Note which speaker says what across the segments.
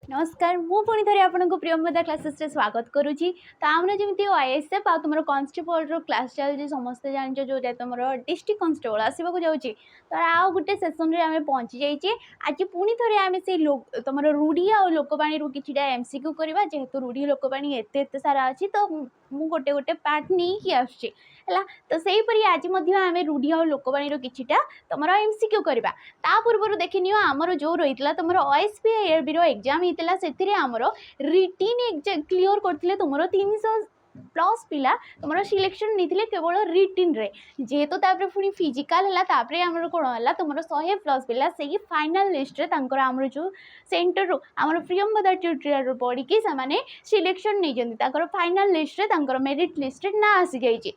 Speaker 1: नमस्कार मु पुणी थे आपको प्रियमदा क्लासेस स्वागत करुच्ची। तो आम जमी आईएसएफ आ तुम कनस्टेबल क्लास चलती समस्ते जान जो तुम डिस्ट्रिक्ट कनस्टेबल आसवाक जाऊँगी। तो आउ गोटे सेसन में आम पहुँची जाइए। आज पुणी थे आम से तुम रूढ़ी आ लोकवाणी कि एमसीक्यू करवा जेहेतु रूढ़ी लोकवाणी एत सारा अच्छी तो मु गोटे गोटे पार्ट नहीं आसुच्छी है। तो सहीपरि आज आम रूढ़ी आ लोकवाणी कि तुम एमसीक्यू करवा ता पूर्व देखनी आमर जो रही तुम ओएसपीआईबी एग्जाम होता से आमर रिटिन क्लीयर करते तुम 300+ पिला तुम सिलेक्शन नहीं केवल रिटिन रे जेहेतु पुणी फिजिकाल है आमर कौन है तुम 100+ पिला से फाइनाल लिस्ट रे आमर जो सेंटर रू आमर प्रियमदा ट्यूटोरियल पढ़ी से सिलेक्शन नहीं फाइनाल लिस्ट रे मेरिट लिस्ट ना आसी जाइए।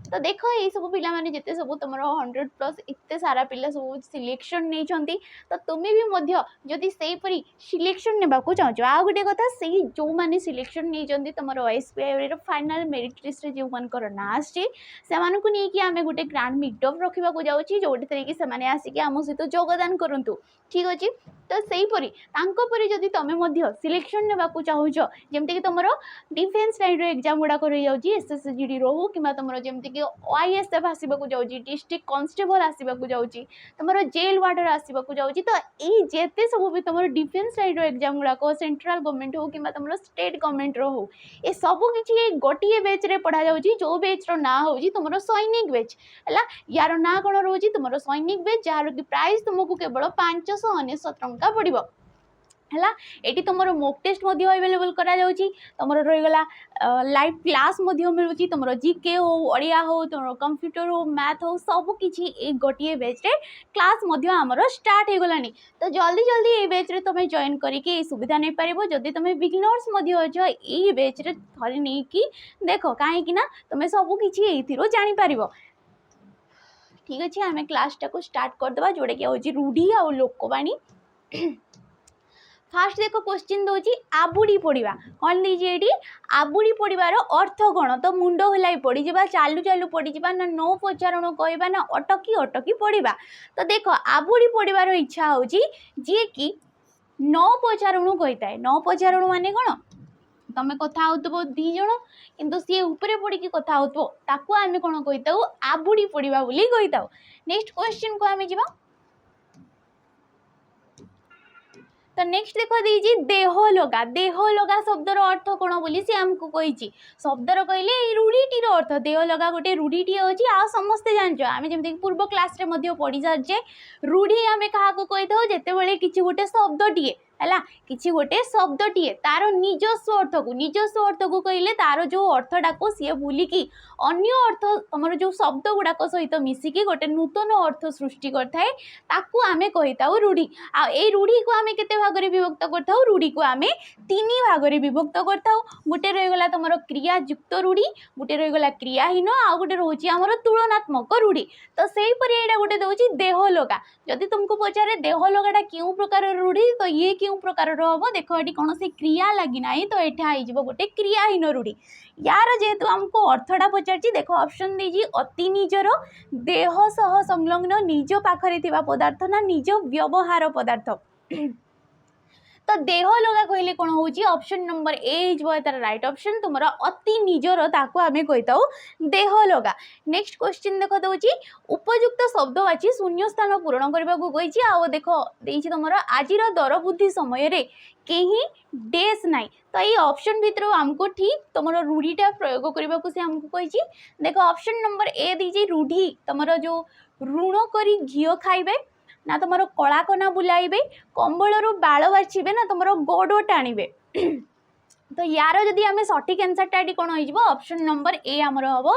Speaker 1: तो देख ये सब पिला माने जिते सब तुम 100+ इतने सारा पिला सब सिलेक्शन नहीं तो तुम्हें भी मध्य जदि सेहीपरि सिलेक्शन ने चाहो आ गोटे कथा से जो मैंने सिलेक्शन नहीं तुम ओएसपीआई फाइनाल मेरिट लिस्ट रे जो मानकर ना आसी से आम गोटे ग्रांड मीटअप रखा जाऊँगी जो से आसिक आम सहित जोगदान करूँ। ठीक अच्छे तो सहीपरि जदि तुम्हें सिलेक्शन ने चाहूच जमीक तुम डिफेन्स लाइन एग्जाम गुड़ाक रही जाऊँगी एसएसजीडी रो कि तुम जमीक आईएसएफ आसवाक जाऊँगी डिस्ट्रिक्ट कनस्टेबल आसवाक जाऊँगी तुम जेल वार्डर आसवाक जाऊँगी। तो ये जेते सब भी तुम डिफेन्स लाइन एग्जाम गुड़ाक सेंट्रल गवर्नमेंट हो कि तुम स्टेट गवर्नमेंट रो हो ये सब किसी गोटे बेच रे पढ़ा जाऊँगी जो बेच ना हो तुम सैनिक बेच है यार ना कौन रोज तुम सैनिक बेच जार कि प्राइस तुमको केवल 599 टंका पड़ो है। ये तुम मॉक टेस्ट अवेलेबल करा जाउची तुम रहीगला लाइव क्लास मिलूँ तुम जीके हो ओडिया हो तुम कंप्यूटर हो मैथ हो सबकि एक गोटे बेच रे क्लास आमर स्टार्ट हो गलानी। तो जल्दी जल्दी ये बेच रे तुम जॉइन करके सुविधा नहीं पार जदि तुम बिगिनर्स अच्छ ये बेच रे थरे नहीं कि देख कहीं तुम सबकि जापर। ठीक अच्छे आम क्लास टाक स्टार्ट करदे जोटा कि हूँ रूढ़ी आ लोकवाणी। फास्ट देख क्वेश्चन दूसरी आबुड़ी पड़ा कौन दीजिए ये आबुड़ी पड़ार अर्थ कौन तो मुंड हिलाई पड़ जा चालू चालू पड़ जा ना नो पचारण कहवा ना अटकी अटकी पड़ा। तो देख आबुड़ी पड़ार इच्छा हूँ जी कि न पचारण कही है न पचारण मान कौन तुम कथा हो दीज कि सी उपरे पड़ी कथा हो आम कौन कही था आबुड़ी पड़ा कही था। नेक्स्ट क्वेश्चन को आम जा तो नेक्स्ट देख दीजिए देह लगा शब्दर अर्थ कौन बोली सी आमको कही शब्दर कहले रूढ़ीटीर अर्थ देह लगा गोटे रूढ़ीटी अच्छी आ समस्ते जानच आम जमी पूर्व क्लास पढ़ी सारे रूढ़ी आम क्या कही था जिते किसी गोटे शब्दटीए है किसी गोटे शब्दटीए तार निजस्व अर्थ को कहले तार जो अर्थटा को सी भूलिकी अन्य अर्थ तुम जो शब्द गुड़ाक सहित मिसिकी गोटे नूतन अर्थ सृष्टि करए ताकू आमे कही था रूढ़ी आ रूढ़ी को आमे केते भाग में विभक्त करता रूढ़ी को आमे 3 भाग में विभक्त करता गोटे रहीगला तुम क्रियायुक्त रूढ़ी गोटे रहीगला क्रियाहीन आ गोटे रोचे आमर तुलनात्मक रूढ़ी। तो सहीपरि यहाँ गोटे दूसरी देह लगा जदि तुमको पचारे देह लगाटा क्यों प्रकार रूढ़ी तो ये क्यों प्रकार हम देख ये कौन से क्रिया लगी ना तो यहाँ हो गोटे क्रियाहीन रूढ़ी। यार जेहेतु आमको अर्थटा पचार देख ऑप्शन दीजिए अति निजर देह सह संलग्न निज पाखरे थिबा पदार्थ ना निज व्यवहार पदार्थ। तो देह लगा कहले कौन हो ऑप्शन नंबर ए तार राइट ऑप्शन तुम अति निजर ताको आमे कही था देह लगा। नेक्स्ट क्वेश्चन देख दूसरी उपयुक्त शब्द बाची शून्य स्थान पूरण करने को कही आ देख देती तुम आज दर बुद्धि समय रे कहीं डेस नाई तो ये ऑप्शन भितर आमको ठीक तुम रूढ़ीटा प्रयोग करने को आमको कही। देख ऑप्शन नंबर ए दीजिए रूढ़ी तुम जो ऋण करी घीओ खाइबे ना तुम कला कना बुलाइबे कंबल बाल बाछिबे ना तुम गोड़ टाणिबे। तो यार जदि आम सठिक आंसरटा कौन हो ऑप्शन नंबर ए आमर हम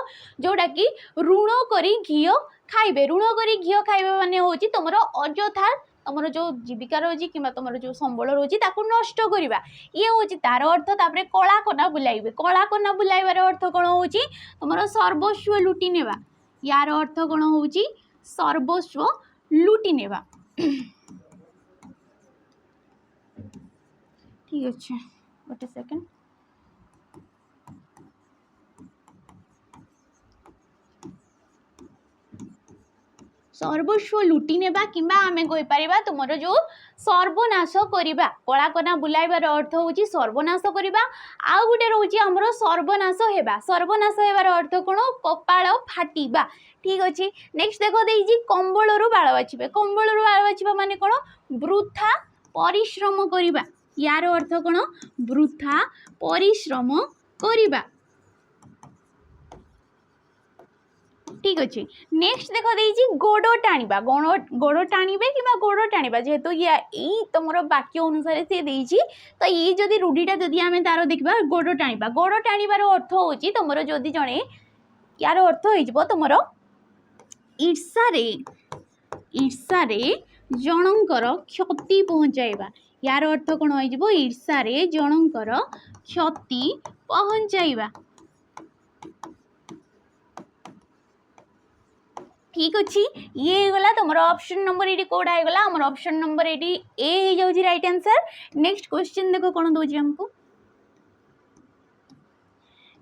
Speaker 1: जोटा कि ऋण करी घीओ खाइबे ऋण करी घीओ खाइबे माने होची तुम अଯଥା तुम जो जीविका रही कि तुम जो संबल रही नष्ट करवा ये हूँ तार अर्थ तापर कला कना बुलाइबे कला कना बुलाइबार अर्थ कौन हो तुम सर्वस्व लुटि नेबा यार अर्थ कौन हो सर्वस्व लुटि नेबा। ठीक अच्छे गोटे सेकेंड सर्वस्व लुटि नेबा किंबा आमे कहि परिबा तुमरो जो सर्वनाश करिबा कलाकना बुलाइबार अर्थ होची सर्वनाश करिबा आ गुटे रहउची हमरो सर्वनाश हेबार अर्थ कोन कपाळ फाटिबा ठीक अछि नेक्स्ट देखो देइजी कंबळरू बाळ बाछिबा माने कोन वृथा परिश्रम करिबा यार अर्थ कोन वृथा परिश्रम करिबा ठीक अच्छे नेक्स्ट देख देइछि गोड़ टाणिबा गोड़ टाणिबे कि गोड़ टाणिबा जेहेतु यही तुम वाक्य अनुसार सी देइछि तो ये जदि रूढ़ीटा जदि आम तार देखा गोड़ टाणिबार अर्थ होछि तुम जदि जड़े यार अर्थ हो तुम ईर्षारे जनकर क्षति पहुँचाइबा यार अर्थ कौन हो ईर्षारे जनकर क्षति पहुँचाइबा ठीक अच्छी ये गला तुम ऑप्शन नंबर ये कौटा है गला हमर ऑप्शन नंबर ये ए हो जाउची राइट आंसर नेक्स्ट क्वेश्चन देखो कौन दउची हमको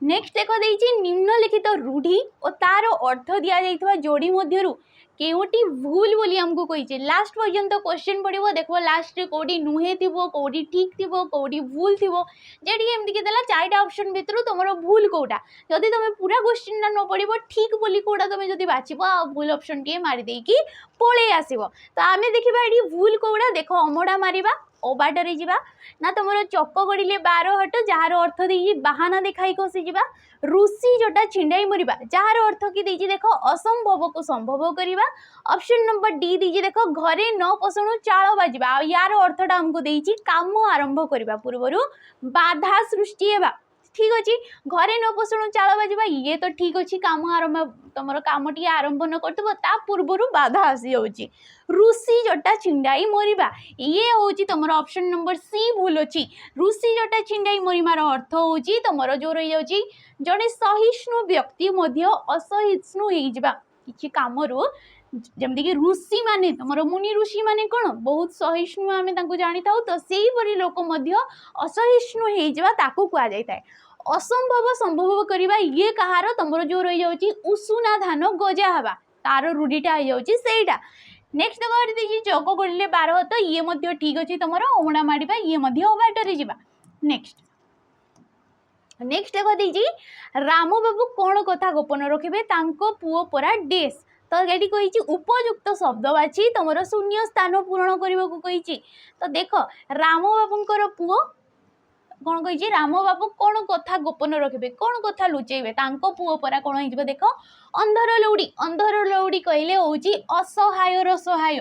Speaker 1: नेक्स्ट देखो देइची निम्नलिखित रूढ़ी और तार अर्थ दिया जाइथवा जोड़ी मध्यरु केउटी भूल बोली हमको कहिचे लास्ट पर्यंत क्वेश्चन पड़िबो देखो लास्ट रे कोडी नुहे थिबो कोडी ठीक थिबो कोडी भूल थिबो जेडी एमती के देला चारटा ऑप्शन भितरु तमरो भूल कोटा जदि तमे पूरा क्वेश्चन ना न पड़िबो ठीक बोली कोडा तमे जदि बाछिबो आ भूल ऑप्शन के मारी देकी पळे आसीबो तो आमे देखिबा एडी भूल कोडा देखो अमडा मारिबा ओ बाटरे जिबा ना तुमरो चक्क गड़िले 12 हट जार अर्थ देई बाहाना देखाई कसी जिबा ऋषि जोटा छिंडाई मरिबा जार अर्थ की देई देखो असंभव को संभव करिबा ऑप्शन नंबर डी दीजिए देखो घरे न पसणु चाळ बाजिबा यार अर्थटा हमको देई काम आरंभ करिबा पूर्वरु बाधा सृष्टि हेबा ठीक अच्छे घरे न पसणु चाळ बाजिबा ये तो ठीक अच्छे काम आरंभ तुम काम टी आरंभ न करथबो ता पूर्वरु बाधा आसी जाउची ऋषि जटा छिंडाई मरिबा ये होची तुम ऑप्शन नंबर सी भूल अच्छी ऋषि जटा छिंडाई मरिमार अर्थ होची तुम जो रही जाउची जड़े सहिष्णु व्यक्ति मध्य असहिष्णु हो जावा किछि कामरू जमती कि ऋषि माने तुम मुनि ऋषि माने कौन बहुत सहिष्णु आम जानी था तो सही परी लोक मध्य असहिष्णु हो जावा ताकू कह जाए असंभव संभव करवा ये कहार तुम जो रही जाउची उषुना धान गजा हवा तार रूढ़ीटा हो जाउची सेटा नेक्स्ट देखिए जग गड़े 12 तो ये मध्य ठीक अच्छे तुम अमड़ा मारिबा ये मध्य बाटर जा नेक्स्ट देख दीजिए राम बाबू कौन कथा गोपन रखिए पुओ परा डेस तो ये कही उपयुक्त शब्द बाछी तुम शून्य स्थान पूरण करने को कही तो देख राम बाबूर पुओ कौन कही राम बाबू कौन कथा गोपन रखिए कौन कथा लुचेबे पुओ परा कौन हो देख अंधर लौड़ी कहले हूँ असहायर सहाय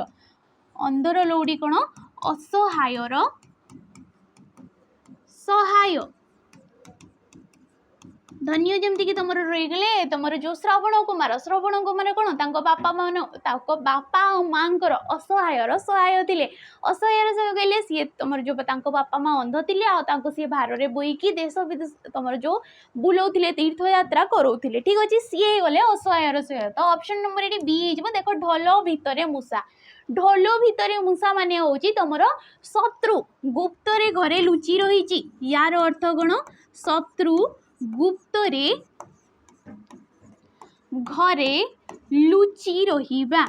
Speaker 1: अंधर लौड़ी कौन असहायर सहाय धन्य जमती कि तुम रहीगले तुम जो श्रवण कुमार कौन बापा मान बापा और माँ असहायर सहाय थे असहायर सहाय कहले सी तुम जो बापा माँ अंध थे सी भार बोईकी देश विदेश तुम जो बुलाऊे तीर्थ यात्रा कराऊे ठीक अच्छे सी गले असहायर सहाय तो ऑप्शन नंबर ये बी हो देख ढोल भितर मूषा ढोल भितर मूषा मान हूँ तुम शत्रु गुप्तरे घरे लुचि रही यार अर्थ कौन शत्रु गुप्तरे घरे लुचि रहिबा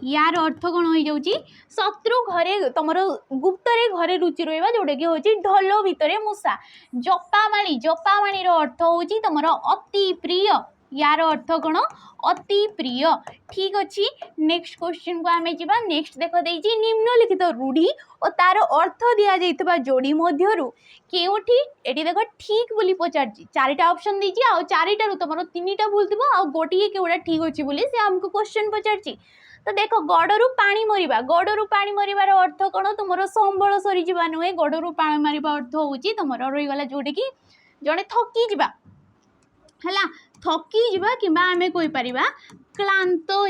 Speaker 1: यार अर्थ कौन हो जाउची शत्रु घरे तुम गुप्तरे घरे लुचि रहिबा जोटा कि होची ढोल भितर मूषा जपामाणी अर्थ होची तुम अति प्रिय यार अर्थ कौन अति प्रिय ठीक अच्छी नेक्स्ट क्वेश्चन को आम जा नेक्स्ट देख देइछि निम्नलिखित रूढ़ी और तार अर्थ दिया जाइतबा जोड़ी मध्यरु केउठी एटी देख ठीक बोली पचारछि चारिटा ऑप्शन देइछि आ चारिटारु तुमरो तीनटा भूल थिबो आ गोटिए केउडा ठीक अछि बोली से हमको क्वेश्चन पचारछि तो देख गड़रू पानी मरिबार अर्थ कौन तुम संबल सरी जा नुहे गड़रू पानी मारिबा अर्थ होची तुम रहीगला जोटा कि जड़े थकी जा है थकी जा कि आम कहीपर क्लांत हो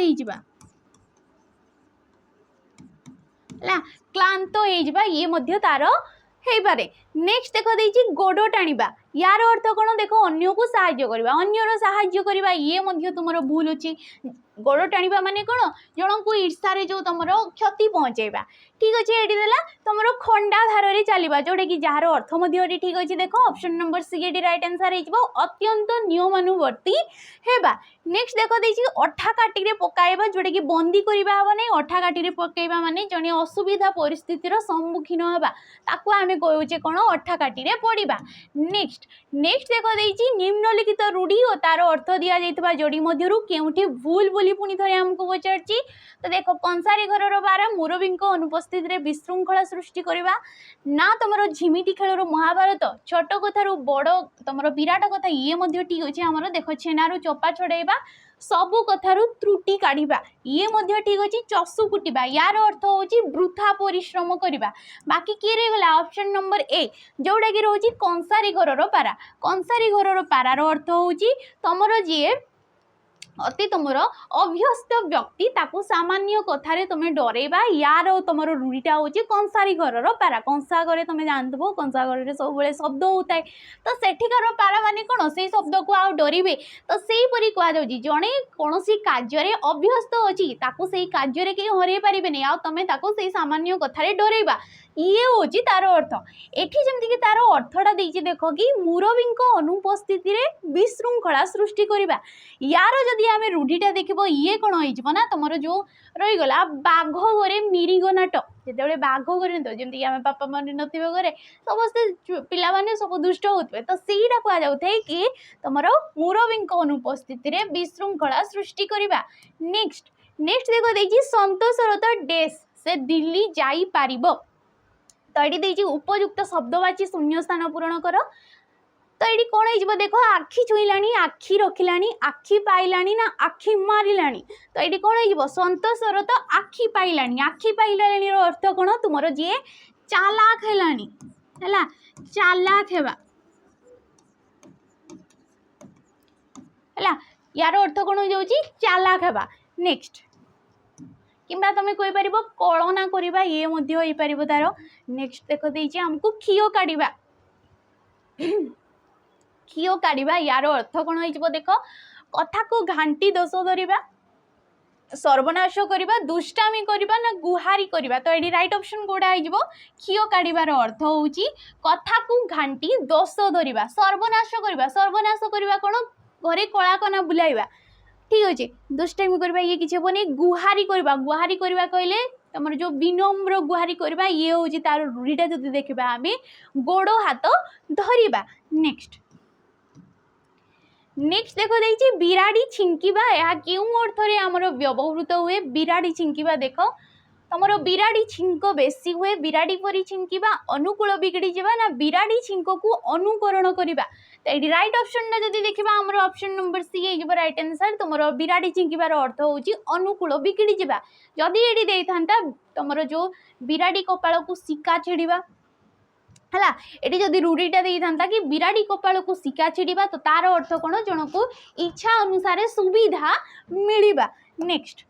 Speaker 1: क्लांत हो ये मध्य तार हो पारे नेक्स्ट देख देइछि गोड़ टाणिबा यार अर्थ कौन देख अन्य को साहाय्य करबा अन्यर साहाय्य करबा ये मध्य तुमर भूल अच्छी गोड़ टाणिबा माने कौन जन को ईर्षारे जो तुम क्षति पहुँचेबा ठीक अच्छे ये देला तुम खंडा धारे चलवा जोटा कि जार अर्थ मध्य ठीक अच्छे देख ऑप्शन नंबर सी ये राइट आंसर हो अत्यंत नियमानुवर्ती हेबा नेक्स्ट देख देखिए अठा काटी पकाइबा जोटा कि बंदी करवा हम नहीं अठा काटी पकईवा माने जड़े असुविधा परिस्थितिर सम्मुखीन हवा ताकू आम कहे कौन अठा काटी पड़ा। नेक्स्ट नेक्स्ट देख देखिए निम्नलिखित रूढ़ी और तार अर्थ दि जाइए जोड़ी मध्य केउठी भूल बोली पुणी थे आमको पचार। तो देख कंसारी घर बार मुरबी अनुपस्थित विशृंखला सृष्टि करवा ना तुम झिमिटी खेल महाभारत छोट कथार बड़ तुम विराट कथा ये ठीक अच्छे आमर देख छेनारू चोपा छड़ाइबा सबु कथारू त्रुटि काढ़ा ये ठीक अच्छे चषु कुटिबा यार अर्थ होची वृथा परिश्रम करवा। बाकी किए रहीगला ऑप्शन नंबर ए जोटा कि रोची कंसारी घर पारा। कंसारी घर पारार अर्थ होची तुमर जी अति तुमर अभ्यस्त व्यक्ति ताकू सामान्य कथारे तुम डरइबा यार तुम रूढ़ीटा हूँ कंसारी घर पारा। कंसा घरे तुम जानथो कंसा घर सब शब्द होता है तो सेठिकार पारा माने कौन से शब्द को आ डरवे तो सहीपरी कहुच्छी जड़े कौन कार्य अभ्यस्त अच्छी ताकू से कार्य कहीं हर पारे आ तुम से सामान्य कथार डरइबा ये हूँ तार अर्थ। एठी जमती कि तार अर्थटा देख देख कि मुरबी अनुपस्थित विशृंखला सृष्टि करवा यार जदि आम रूढ़ीटा देख ये कौन हो तुम जो रहीगला बाघ घरे मिरिग नाट जो बाघ घरे जमी आम बापा मान नए समस्ते पिला सब दुष्ट होते तो सहीटा कहुए कि तुम मुरबी अनुपस्थित विशृंखला सृष्टि करवा। नेक्स्ट नेक्स्ट देख देखिए संतोषर तो डेस से दिल्ली जाई पारिबो तो ये उपयुक्त शब्दवाची शून्य स्थान पूरण कर। तो ये कौन हो देख आखि छुईला आखि रखिला आखि पाइला ना आखि मारिला तो ये कौन हो संतोषर तो आखि पाइला अर्थ कौन तुम जी चालाक है चालाक है यार अर्थ कौन हो चालाक है। नेक्स्ट किंबा तुम कहीपर कलना करवा ये हो पार तार। नेक्स्ट देख देखिए आमको खीओ काढ़ा खीओ काढ़ा यार अर्थ कौन हो देख कथा को घांटी दोष धरवा सर्वनाश करवा दुष्टामी करवा ना गुहारी करवा। तो ये राइट ऑप्शन कौटा हो खीओ काढ़ार अर्थ हूँ कथा को घांटी दोष धरवा सर्वनाश करवा कौन घरे कला कना बुलाइवा ठीक अच्छे दुष्टामी करवा ये किसी हेनी गुहारी करवा कहले तुम जो विनम्र गुहारी करवा ये हूँ तार रूढ़ीटा जो देखा आम गोड़ हाथ धरवा। नेक्स्ट नेक्स्ट देख देखिए बिराड़ी छिंकिबा यह क्यों अर्थ आमर व्यवहृत हुए बिराड़ी छिंकिबा देख तुम बिराड़ी छिंक बेसी हुए बिराड़ी परी छिंकिबा अनुकूल बिगड़ी जावा ना बिराड़ी छिंक को अनुकरण करवा। तो ये राइट ऑप्शन जब देखा आमर ऑप्शन नंबर सी हो राइट आंसर तुम बिराड़ी छिंकिबार अर्थ हूँ अनुकूल बिगड़ी जावा। जदि ये देता तुम जो बिराड़ी कपाल को शिका छिड़ा है ये जदि रूढ़ीटा देता कि बिराड़ी कपाल को शिका छिड़ा तो तार अर्थ कौन जन को इच्छा अनुसार सुविधा मिलवा। नेक्स्ट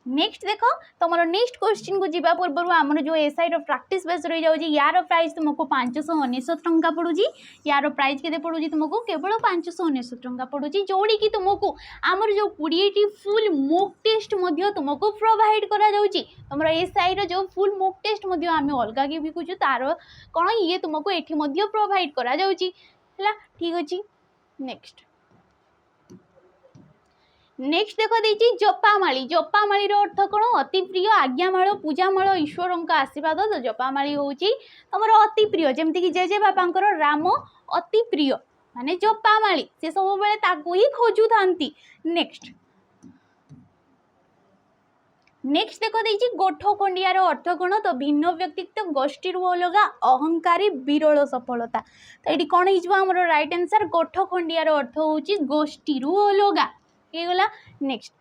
Speaker 1: नेक्स्ट देख तुम नेक्स्ट क्वेश्चन को जीवा पूर्व आमर जो एसआई प्रैक्टिस बेस रही जाऊँगी यार प्राइस तुमको 599 टंका पड़ूजी यार प्राइस के पड़ूजी तुमको केवल 599 टंका पड़ूजी जोड़ी कि तुमको आमर जो 20 फुल मॉक टेस्ट तुमको प्रोवाइड करा जाउची तुम एसआई जो फुल मॉक टेस्ट आम अलग के बिकुचु तार कौन ये तुमको ये प्रोवाइड करा जाउची है ठीक अच्छे। नेक्स्ट नेक्स्ट देख देखिए जपामाली अर्थ कौन अति प्रिय आज्ञामाल पूजामाल ईश्वर का आशीर्वाद। तो जपामाली हूँ तुम अति प्रिय जमती कि जेजे बापा राम अति प्रिय माने जपामाली से सब बेले ही खोजु था। नेक्स्ट नेक्स्ट देख देखिए गोठ खंडियार अर्थ कौन तो भिन्न व्यक्तित्व गोष्ठी अलग अहंकारी विरल सफलता। तो ये कौन होम राइट आंसर गोठ खंडियार अर्थ हूँ गोष्ठी अलग गला। नेक्स्ट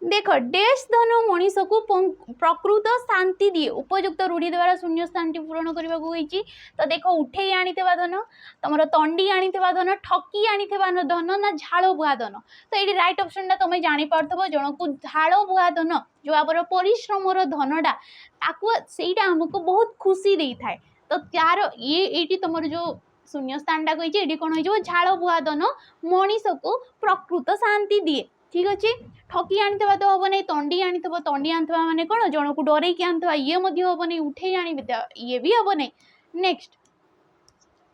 Speaker 1: देख डेस धन मनीष को प्रकृत शांति दिए उपयुक्त रूढ़ी द्वारा शून्य स्थान पूरण करने को। तो देख उठे आनी धन तुम तंडी आनी धन ठकी आनी धन ना झाड़ बुआ धन। तो ये राइट ऑप्शन तुम जापार जन को झाड़ बुआ धन जो आम परिश्रम धनटा ताकूटा आमको बहुत खुशी दे थाए। तो तार ये तुम जो शून्य स्थानटा कही कौन हो झाड़ बुआ धन मनीष को प्रकृत शांति दिए ठीक अच्छे। ठकी आनी तो हम नहीं तंडी आनी तंडी आनी माने कौन जन को डर आनी ये हम नहीं उठे आनी ये भी हम नहीं। नेक्स्ट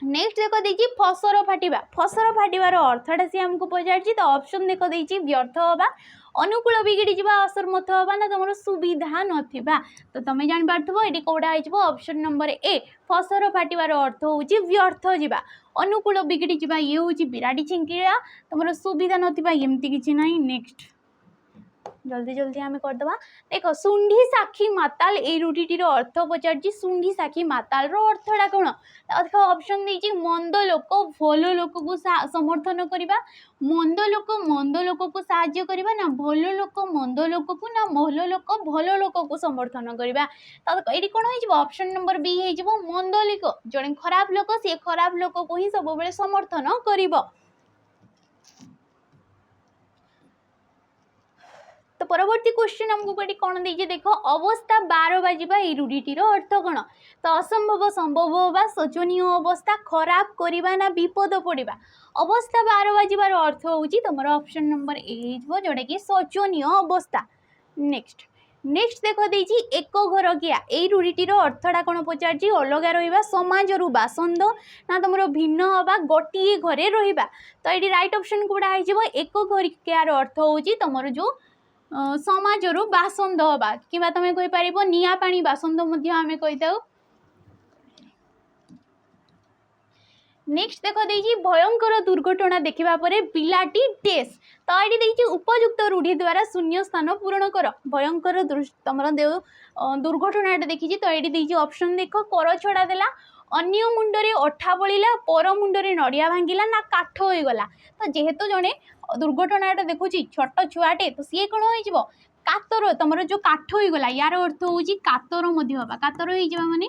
Speaker 1: नेक्स्ट देख देछि फसर फाटिबार अर्थटा सी हमको पचारछि तो ऑप्शन देख देछि व्यर्थ होबा अनुकूल बिगड़ी जावा असमर्थ होबा ना तुम सुविधा नथिबा तो तुम जान पारथबो एटी कोडा आइजबो ऑप्शन नंबर ए फसर फाटिबार अर्थ होछि व्यर्थ जिबा अनुकूल बिगड़ी जावा ये होछि बिराडी छिंकिया तुम सुविधा नथिबा एमती किछि नाही नेक्स्ट जल्दी जल्दी आम करदे देख सुंढी साक्षी माताल ए रूढ़ीटीर अर्थ पचार सुंढी साक्षी माताल अर्थटा कौन देख ऑप्शन देछि मंद लोक भल लोक को समर्थन करवा मंद लोक को साहाय्य करवा ना भल लोक मंद लोक को ना भल लोक भल लोक को समर्थन करवा ये कौन हो ऑप्शन नंबर बी हो मंद लोक जड़े खराब लोक सी खराब लोक को ही सब समर्थन कर तो परवर्ती क्वेश्चन हमको कौन दीजिए देख अवस्था 12 बाजिबा ए रूढ़ीटीर अर्थ कौन तो असंभव संभव होगा शोचनीय अवस्था खराब करवा ना विपद पड़ा अवस्था 12 बाजिबार अर्थ होची तुम ऑप्शन नंबर ए जोटा कि शोचनीय अवस्था नेक्स्ट देख देछि एक घर किया ए रूढ़ीटीर अर्थटा कौन पचार अलग रहा समाज रु बासंद ना तुम भिन्न हवा गोटे घरे रहा तो ये राइट ऑप्शन कौटा हो एक घर कियार अर्थ होची तुम जो समाज रु बासंद हवा कि तुम कहीपर निआ पानी बासंद आम कही नेक्स्ट देख देछि भयंकर दुर्घटना देखा पिलाटी टेस्ट तो ये देखिए उपयुक्त रूढ़ी द्वारा शून्य स्थान पूरण कर भयंकर तुम दुर्घटना देखी तो ये देखिए ऑप्शन देख कर छड़ा देला अन्य मुंडरे अठा बलिला पर मुंडरे नड़िया भांगिला ना काठ हो गला तो जेहेतु जड़े दुर्घटना देखुची छोट छुआटे तो सी कौन हो कातर तुम जो काठ हो गला यार अर्थ हूँ कातर हवा कातर हो माने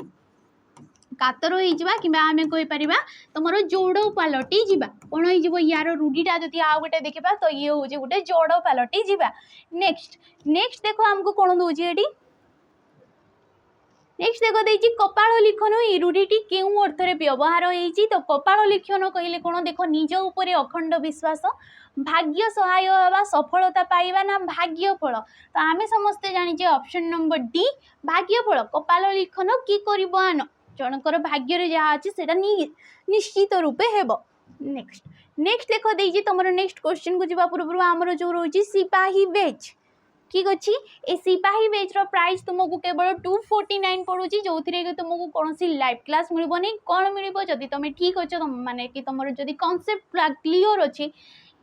Speaker 1: कातर हो कि आम कहीपर तुम जोड़ पलटि जा कौन हो यार रूढ़ीटा जदि आउ गोटे देखा तो ये हूँ गोटे जोड़ पलटि जा नेक्स्ट देख आमको कौन दौर नेक्स्ट देख देछि कपाल लिखन ए रूढ़ीटी केउं अर्थरे व्यवहार होइछि तो कपाल लिखन कहले कौन देख निज उपरे अखंड विश्वास भाग्य सहाय होगा सफलता पाइबा ना भाग्यफल तो आम समस्ते जानी ऑप्शन नंबर डी भाग्यफल कपाल लिखन कि करबान जनकर भाग्य जहाँ अच्छे से निश्चित रूपे हेब नेक्स्ट देख देछि तुम नेक्स्ट क्वेश्चन को जवा पूर्व आमर जो रोची सिपाही बेच ठीक अच्छे ए सिपाही बेच प्राइस तुमको केवल 249 पड़ू जो थी तुमको कौन सी लाइव क्लास मिलबनी कौन मिल जदि तुम ठीक अच्छे माने कि तुम जदि कॉन्सेप्ट क्लीयर अच्छी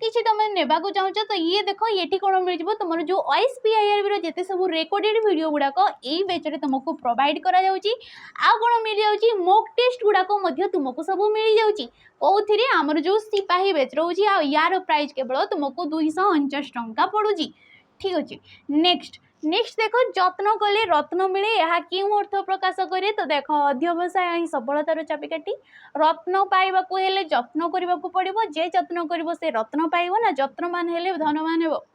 Speaker 1: किसी तुम नेबाक चाहो तो ये देख ये कौन मिल तुम जो OSPIRB जिते सब रेकर्डेड वीडियो गुड़ाक यही बेचरे तुमको प्रोवाइड करा जाउची आ कौन मिल जाउची मॉक टेस्ट गुड़ाक तुमको सब मिल जाउची कौन आमर जो सिपाही बेच रोची आ यार प्राइस केवल तुमको 249 टंका पड़ुची ठीक अच्छे नेक्स्ट देख जत्न कले रत्न मिले यह क्यों अर्थ प्रकाश करे तो देख अध्यवसाय ही सफलतार चाबिकाठी रत्न पाइबाकू हेले जत्न करबाकू पड़िबो जे जत्न करिवो से रत्न पाइबो ना जत्नवान हेले धनवान हेबो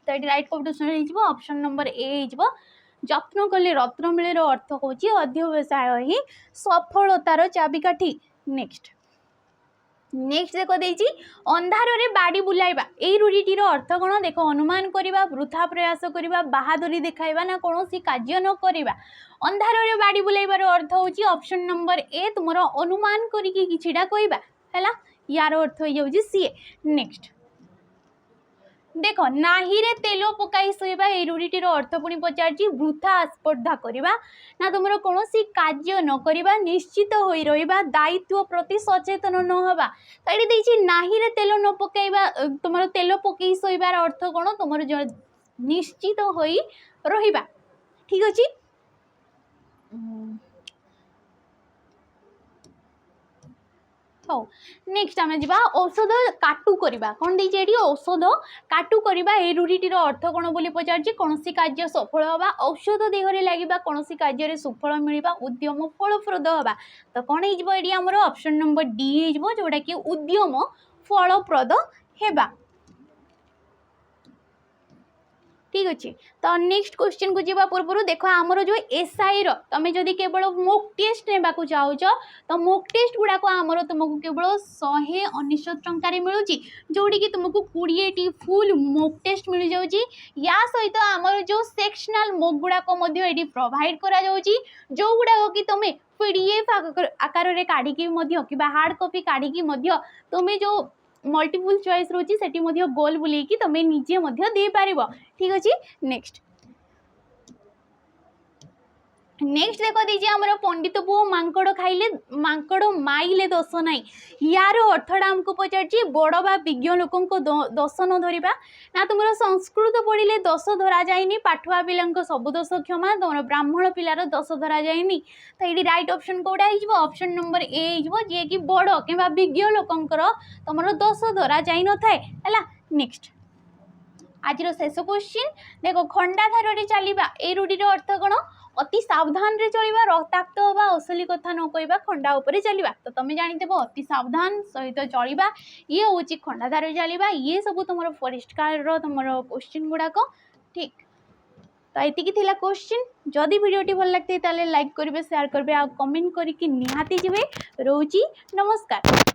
Speaker 1: तो ये राइट कॉम्पिटिशन हो ऑप्शन नंबर ए हो जत्न कले रत्न मिले अर्थ होची अध्यवसाय ही सफलतार चाबिकाठी नेक्स्ट देख देछि अंधार रे बाड़ी बुलाइबा ए रूढ़ीटीर अर्थ कौन देख अनुमान करवा वृथा प्रयास करवा बहादुरी देखाइबा ना कौन सी कार्य न करवा अंधार रे बाड़ी बुलाइबार अर्थ होची ऑप्शन नंबर ए तुमर अनुमान करिकी किछिटा कहबा हैला यार अर्थ हो जाउची सी नेक्स्ट देख नाही रे तेल पकाई शोबा ए रूढ़ीटीर अर्थ पुणी पचार वृथा आस्पर्धा करवा ना तुम कौन कार्य न करवा निश्चित हो रहा दायित्व प्रति सचेतन न हवा तो ये नाही रे तेल न पकाइबा तुम तेल पकई शोबार अर्थ कौन तुम निश्चित हो रहा ठीक अच्छे हो नेक्स्ट आम जा औषध काटू करवा कौन देखिए औषध काटू करवा ए रूढ़ीटीर अर्थ कौन बोली पचार कौन कार्य सफल हवा औषध देहरे लगे कौन कार्य सुफल मिलवा उद्यम फलप्रद हवा तो कौन ये आमर ऑप्शन नंबर डी हो जोटा कि उद्यम फलप्रद हेबा ठीक अच्छे तो नेक्स्ट क्वेश्चन को जीवा पूर्व देख आमर जो एसआई तुम जदि केवल मॉक टेस्ट ने चाहो तो मॉक टेस्ट गुड़ाक आमर तुमको केवल 119 टंकार मिलूँ जोड़ी कि तुमको 20 फुल मॉक टेस्ट मिल जाऊँगी या सहित आमर जो सेक्शनल मॉक गुड़ाक प्रोवाइड करा जाउची जो गुड़ाक कि तुम पीडीएफ आकार रे काढिकी मध्य कि हार्ड कॉपी काढिकी मध्य तुम्हें जो मल्टीपल चॉइस रोची सेठी मध्य गोल बुलेकी तुम्हें निजे मध्य दे पारिबो ठीक अछि। नेक्स्ट देख दीजिए आमर पंडित पुओ मांकड़ खाइले मांकड़ माइले दोष नाई यार अर्थटा आमको पचार बड़ बा विज्ञ लोक दोष न धरिबा ना तुम संस्कृत पढ़िले दोष धरा जाए पाठुआ पिला सब दोष क्षमा तुम ब्राह्मण पिलार दोष धरा जाए तो ये राइट ऑप्शन कौटा हो ऑप्शन नंबर ए हो जी कि बड़ कि विज्ञ लोकंकर तुम दोष धरा जाई न थाए है। नेक्स्ट आज शेष क्वेश्चन देख खंडाधार चलवा ए रूढ़ी अर्थ कौन अति सावधान रे चलवा रक्ताक्त हवा असली कथा न कहवा खंडा उपरे चलवा तो तुम जानीदेव अति सावधान सहित चलवा ये हूँ खंडाधार चलवा ये सब तुम परिष्कार तुम क्वेश्चन गुड़ाक ठीक तो ये क्वेश्चन जदि वीडियोटी भल लगते लाइक करेंगे शेयर करेंगे आ कमेंट करके निहाती जी रोची नमस्कार।